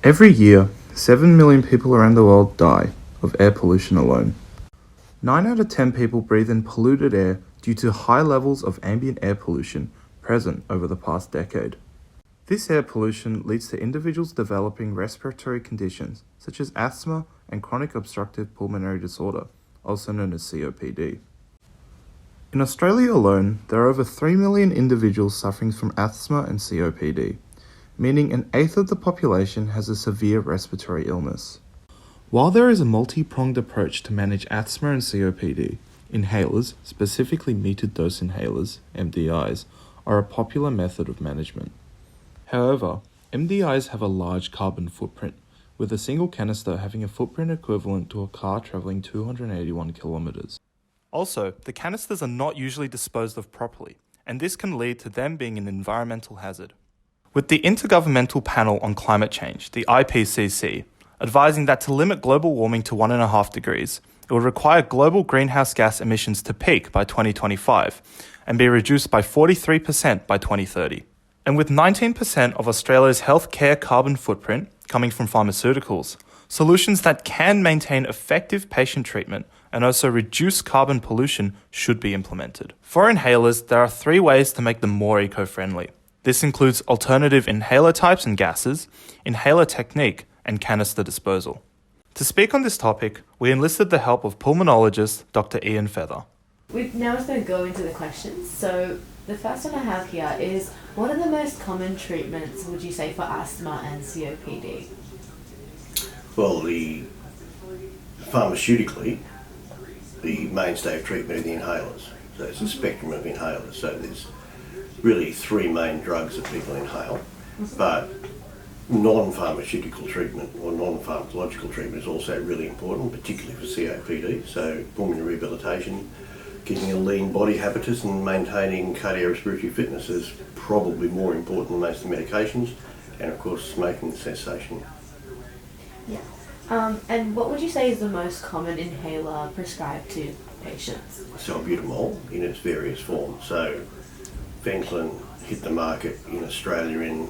Every year, 7 million people around the world die of air pollution alone. 9 out of 10 people breathe in polluted air due to high levels of ambient air pollution present over the past decade. This air pollution leads to individuals developing respiratory conditions such as asthma and chronic obstructive pulmonary disorder, also known as COPD. In Australia alone, there are over 3 million individuals suffering from asthma and COPD, meaning an eighth of the population has a severe respiratory illness. While there is a multi-pronged approach to manage asthma and COPD, inhalers, specifically metered dose inhalers, MDIs, are a popular method of management. However, MDIs have a large carbon footprint, with a single canister having a footprint equivalent to a car travelling 281 kilometres. Also, the canisters are not usually disposed of properly, and this can lead to them being an environmental hazard. With the Intergovernmental Panel on Climate Change, the IPCC, advising that to limit global warming to 1.5 degrees, it would require global greenhouse gas emissions to peak by 2025 and be reduced by 43% by 2030. And with 19% of Australia's healthcare carbon footprint coming from pharmaceuticals, solutions that can maintain effective patient treatment and also reduce carbon pollution should be implemented. For inhalers, there are 3 ways to make them more eco-friendly. This includes alternative inhaler types and gases, inhaler technique, and canister disposal. To speak on this topic, we enlisted the help of pulmonologist Dr. Ian Feather. We're now just going to go into the questions. So the first one I have here is, what are the most common treatments, would you say, for asthma and COPD? Well, pharmaceutically, the mainstay of treatment are the inhalers. So it's a spectrum of inhalers. So there's really 3 main drugs that people inhale, but non-pharmaceutical treatment or non-pharmacological treatment is also really important, particularly for COPD. So pulmonary rehabilitation, keeping a lean body habitus and maintaining cardiorespiratory fitness is probably more important than most of the medications, and of course smoking cessation. Yeah. And what would you say is the most common inhaler prescribed to patients? Salbutamol in its various forms. So Ventolin hit the market in Australia in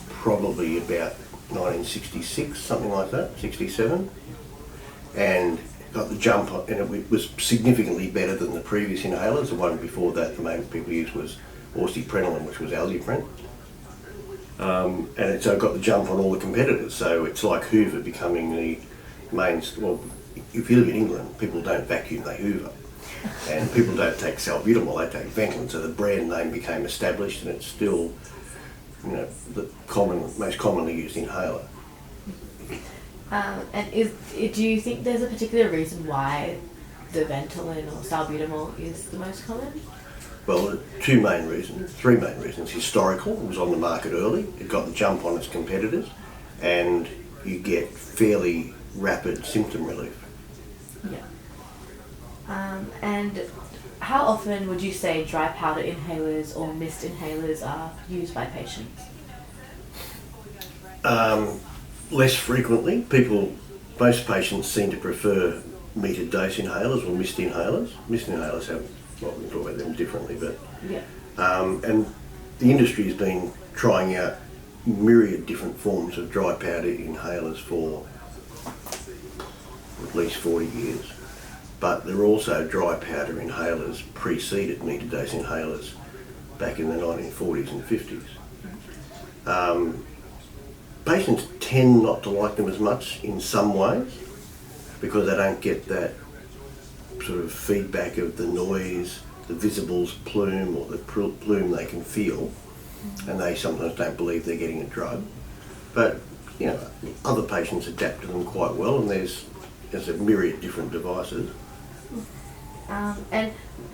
probably about 1966, something like that, 67, and got the jump on, and it was significantly better than the previous inhalers. The one before that, the main people used was orsiprenylin, which was Alupren, and so it got the jump on all the competitors. So it's like Hoover becoming the main. Well, if you live in England, people don't vacuum, they Hoover. And people don't take salbutamol, they take Ventolin, so the brand name became established, and it's still, the most commonly used inhaler. And do you think there's a particular reason why the Ventolin or salbutamol is the most common? Well, 3 main reasons. Historical, it was on the market early, it got the jump on its competitors, and you get fairly rapid symptom relief. Yeah. And how often would you say dry powder inhalers or mist inhalers are used by patients? Less frequently. Most patients seem to prefer metered dose inhalers or mist inhalers. Mist inhalers have, we can talk about them differently, but yeah. And the industry has been trying out myriad different forms of dry powder inhalers for at least 40 years. But there are also dry powder inhalers preceded metered dose inhalers back in the 1940s and 50s. Patients tend not to like them as much in some ways because they don't get that sort of feedback of the noise, the visible plume or the plume they can feel, and they sometimes don't believe they're getting a drug. But other patients adapt to them quite well, and there's a myriad of different devices. And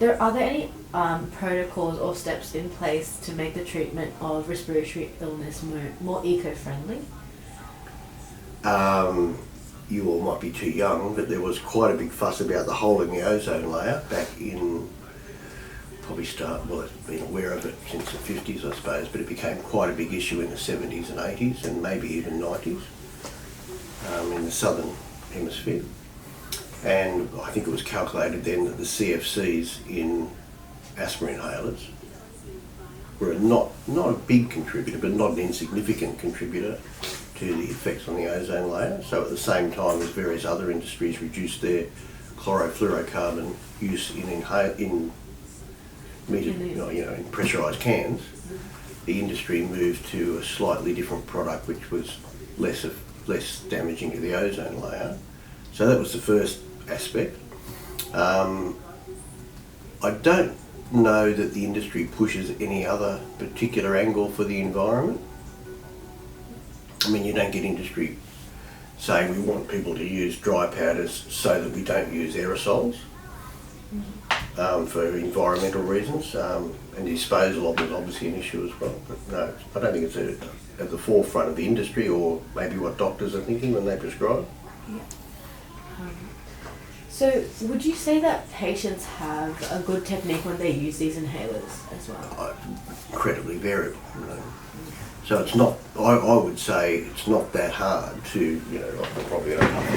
are there any protocols or steps in place to make the treatment of respiratory illness more eco-friendly? You all might be too young, but there was quite a big fuss about the hole in the ozone layer back in, I've been aware of it since the 50s, I suppose, but it became quite a big issue in the 70s and 80s and maybe even 90s in the southern hemisphere. And I think it was calculated then that the CFCs in asthma inhalers were not a big contributor, but not an insignificant contributor to the effects on the ozone layer. So at the same time as various other industries reduced their chlorofluorocarbon use in pressurised cans, the industry moved to a slightly different product which was less damaging to the ozone layer. So that was the first aspect. I don't know that the industry pushes any other particular angle for the environment. I mean, you don't get industry saying we want people to use dry powders so that we don't use aerosols for environmental reasons, and disposal of it is obviously an issue as well. But no, I don't think it's at the forefront of the industry, or maybe what doctors are thinking when they prescribe. Yeah. So would you say that patients have a good technique when they use these inhalers as well? Incredibly variable, you know. So it's not, I would say it's not that hard to, you know, I'll probably get a couple of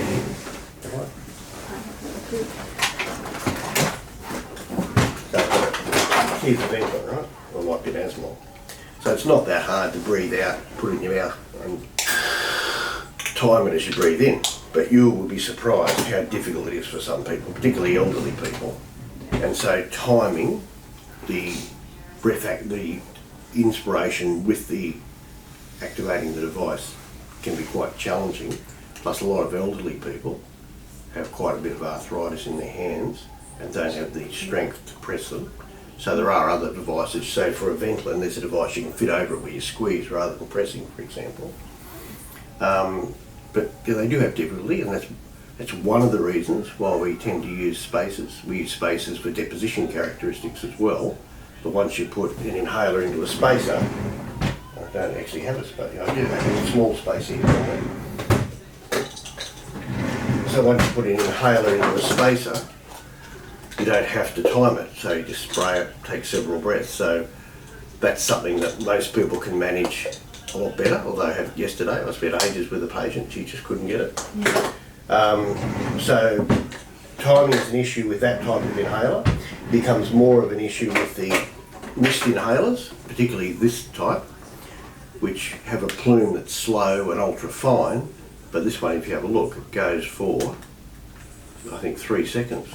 so here's the vent, right? Or like an asthma. So it's not that hard to breathe out, put it in your mouth and time it as you breathe in. But you will be surprised how difficult it is for some people, particularly elderly people. And so timing the breath, the inspiration with the activating the device can be quite challenging. Plus a lot of elderly people have quite a bit of arthritis in their hands and don't have the strength to press them. So there are other devices. So for a Ventolin, there's a device you can fit over it where you squeeze rather than pressing, for example. But yeah, they do have difficulty, and that's one of the reasons why we tend to use spacers. We use spacers for deposition characteristics as well. But once you put an inhaler into a spacer, I don't actually have a spacer. I do have a small spacer here. So once you put an inhaler into a spacer, you don't have to time it. So you just spray it, take several breaths. So that's something that most people can manage a lot better, although yesterday I spent ages with a patient, she just couldn't get it. Yeah. So timing is an issue with that type of inhaler. It becomes more of an issue with the mist inhalers, particularly this type, which have a plume that's slow and ultra fine, but this one, if you have a look, it goes for, I think, 3 seconds.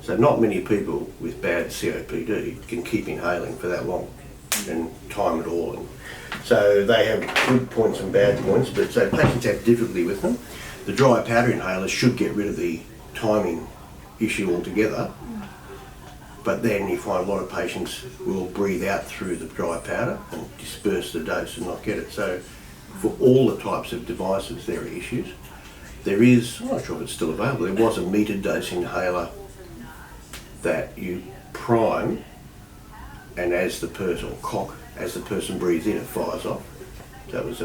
So not many people with bad COPD can keep inhaling for that long and time it all. And so they have good points and bad points, but so patients have difficulty with them. The dry powder inhalers should get rid of the timing issue altogether, but then you find a lot of patients will breathe out through the dry powder and disperse the dose and not get it. So for all the types of devices, there are issues. There is, I'm not sure if it's still available, there was a metered dose inhaler that you prime, and as the person, or cock, as the person breathes in, it fires off. So it was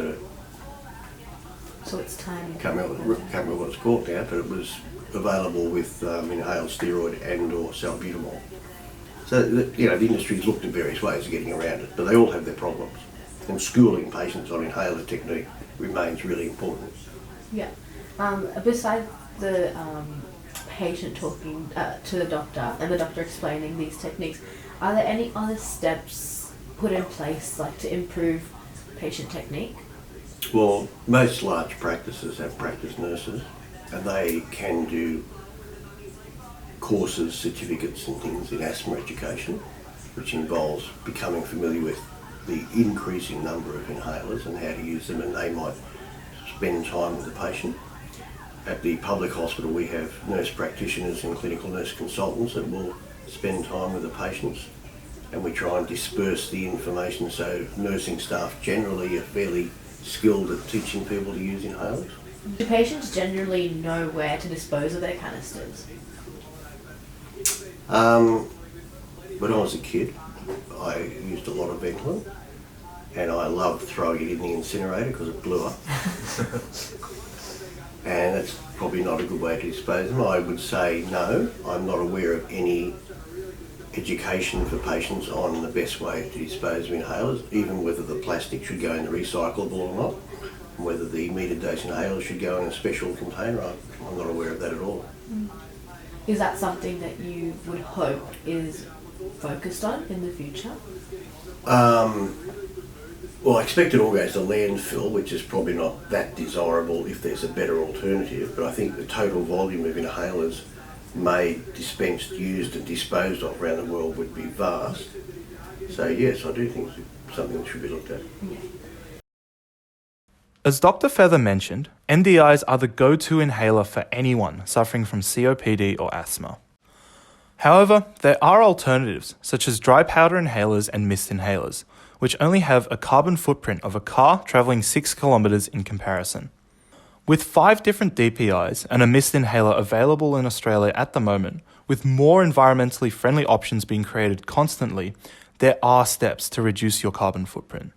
So it's timing. Can't remember what it's called now, but it was available with inhaled steroid and or salbutamol. So the industry's looked at various ways of getting around it, but they all have their problems. And schooling patients on inhaler technique remains really important. Yeah. Besides the patient talking to the doctor and the doctor explaining these techniques, are there any other steps put in place like to improve patient technique? Well, most large practices have practice nurses, and they can do courses, certificates and things in asthma education, which involves becoming familiar with the increasing number of inhalers and how to use them, and they might spend time with the patient. At the public hospital, we have nurse practitioners and clinical nurse consultants that will spend time with the patients, and we try and disperse the information so nursing staff generally are fairly skilled at teaching people to use inhalers. Do patients generally know where to dispose of their canisters? When I was a kid, I used a lot of Ventolin, and I loved throwing it in the incinerator because it blew up. And it's probably not a good way to dispose of them. I would say no, I'm not aware of any education for patients on the best way to dispose of inhalers, even whether the plastic should go in the recyclable or not, and whether the metered dose inhaler should go in a special container. I'm not aware of that at all. Is that something that you would hope is focused on in the future? Well, I expect it all goes to landfill, which is probably not that desirable if there's a better alternative, but I think the total volume of inhalers made, dispensed, used and disposed of around the world would be vast. So yes, I do think it's something that should be looked at. Yeah. As Dr. Feather mentioned, MDIs are the go-to inhaler for anyone suffering from COPD or asthma. However, there are alternatives such as dry powder inhalers and mist inhalers, which only have a carbon footprint of a car travelling 6 kilometres in comparison. With 5 different DPIs and a mist inhaler available in Australia at the moment, with more environmentally friendly options being created constantly, there are steps to reduce your carbon footprint.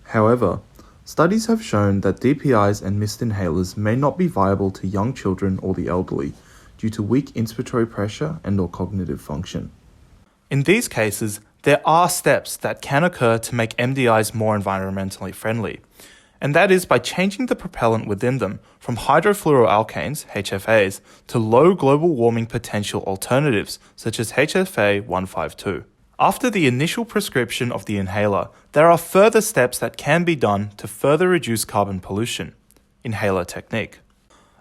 However, studies have shown that DPIs and mist inhalers may not be viable to young children or the elderly due to weak inspiratory pressure and/or cognitive function. In these cases, there are steps that can occur to make MDIs more environmentally friendly, and that is by changing the propellant within them from hydrofluoroalkanes, HFAs, to low global warming potential alternatives such as HFA 152. After the initial prescription of the inhaler, there are further steps that can be done to further reduce carbon pollution. Inhaler technique.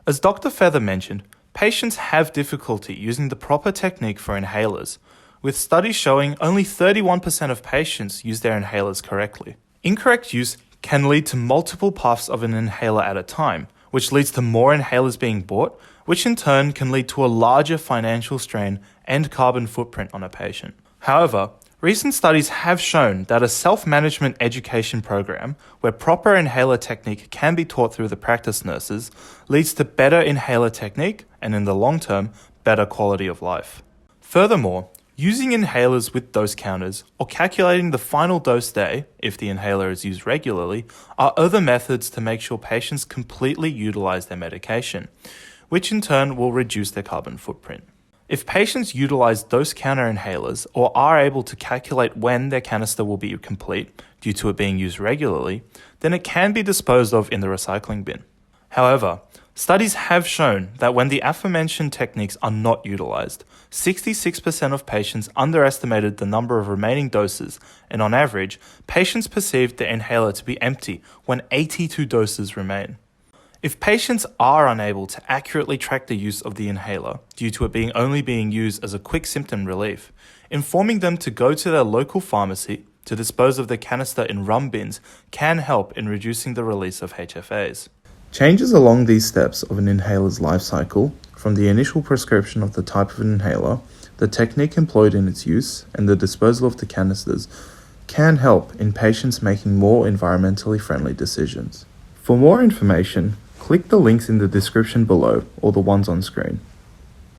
As Dr. Feather mentioned, patients have difficulty using the proper technique for inhalers, with studies showing only 31% of patients use their inhalers correctly. Incorrect use can lead to multiple puffs of an inhaler at a time, which leads to more inhalers being bought, which in turn can lead to a larger financial strain and carbon footprint on a patient. However, recent studies have shown that a self-management education program where proper inhaler technique can be taught through the practice nurses leads to better inhaler technique and in the long term, better quality of life. Furthermore, using inhalers with dose counters or calculating the final dose day, if the inhaler is used regularly, are other methods to make sure patients completely utilize their medication, which in turn will reduce their carbon footprint. If patients utilize dose counter inhalers or are able to calculate when their canister will be complete due to it being used regularly, then it can be disposed of in the recycling bin. However, studies have shown that when the aforementioned techniques are not utilized, 66% of patients underestimated the number of remaining doses, and on average, patients perceived the inhaler to be empty when 82 doses remain. If patients are unable to accurately track the use of the inhaler due to it only being used as a quick symptom relief, informing them to go to their local pharmacy to dispose of the canister in rum bins can help in reducing the release of HFAs. Changes along these steps of an inhaler's life cycle, from the initial prescription of the type of inhaler, the technique employed in its use, and the disposal of the canisters, can help in patients making more environmentally friendly decisions. For more information, click the links in the description below or the ones on screen.